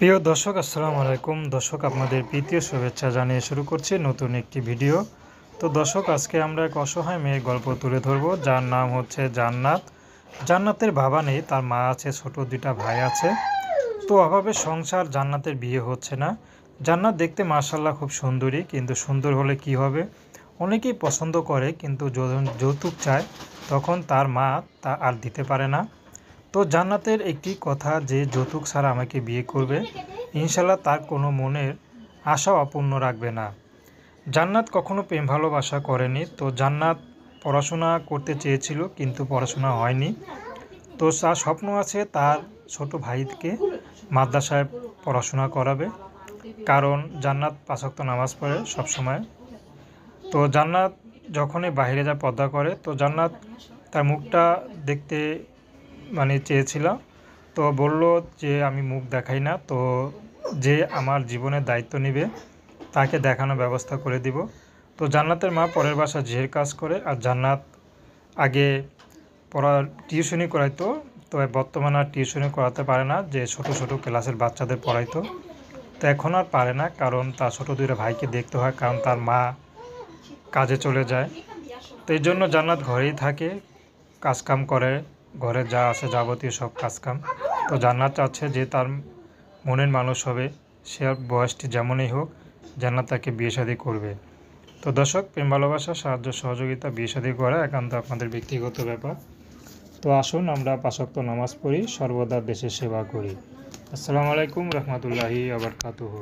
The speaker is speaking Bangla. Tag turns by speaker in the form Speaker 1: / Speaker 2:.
Speaker 1: প্রিয় দর্শক আসসালামু আলাইকুম। দর্শক আপনাদের প্রীতীয় শুভেচ্ছা জানিয়ে শুরু করছি নতুন একটি ভিডিও। তো দর্শক আজকে আমরা এক অসহায় মেয়ের গল্প তুলে ধরব, যার নাম হচ্ছে জান্নাত। জান্নাতের বাবা নেই, তার মা আছে, ছোট দুইটা ভাই আছে। তো অভাবে সংসার, জান্নাতের বিয়ে হচ্ছে না। জান্নাত দেখতে মাশাআল্লাহ খুব সুন্দরী, কিন্তু সুন্দর হলে কি হবে, অনেকেই পছন্দ করে, কিন্তু যখন যৌতুক চায় তখন তার মা তা আর দিতে পারে না। তো জান্নাতের একটি কথা যে যৌতুক ছাড়া আমাকে বিয়ে করবে, ইনশাল্লাহ তার কোনো মনের আশা অপূর্ণ রাখবে না। জান্নাত কখনো প্রেম ভালোবাসা করেনি। তো জান্নাত পড়াশোনা করতে চেয়েছিল, কিন্তু পড়াশোনা হয়নি। তো তার স্বপ্ন আছে তার ছোট ভাইকে মাদ্রাসায় পড়াশোনা করাবে, কারণ জান্নাত ৫ ওয়াক্ত নামাজ পড়ে সবসময়। তো জান্নাত যখনই বাইরে যায় পর্দা করে, তো জান্নাত তার মুখটা দেখতে চেয়েছিলাম। তো বলল যে আমি মুখ দেখাই না, তো যে আমার জীবনের দায়িত্ব নেবে তাকে দেখানোর ব্যবস্থা করে দিব। তো জান্নাতের মা পরের বাসায় ঝিয়ের কাজ করে, আর জান্নাত আগে টিউশনি করাইতো। তো বর্তমানে আর টিউশনি করাতে পারে না, যে ছোট ছোট ক্লাসের বাচ্চাদের পড়াইতো। তো এখন আর পারে না, কারণ তার ছোটো দুইটা ভাইকে দেখতে হয়, কারণ তার মা কাজে চলে যায়। তো এই জন্য জান্নাত ঘরেই থাকে, কাজকাম করে, ঘরে যা আছে যাবতীয় সব কাজকাম। তো জান্নাত চাচ্ছে যে তার মনের মানুষ হবে, সে বয়সটি যেমনই হোক, জান্নাত তাকে বিয়ে শাদী করবে। তো দর্শক, প্রেম ভালোবাসা, সাহায্য সহযোগিতা, বিয়ে শাদী করা একান্ত আপনাদের ব্যক্তিগত ব্যাপার। তো আসুন আমরা ৫ ওয়াক্ত নামাজ পড়ি, সর্বদা দেশের সেবা করি। আসসালামু আলাইকুম রহমতুল্লাহি ওয়া বারাকাতুহু।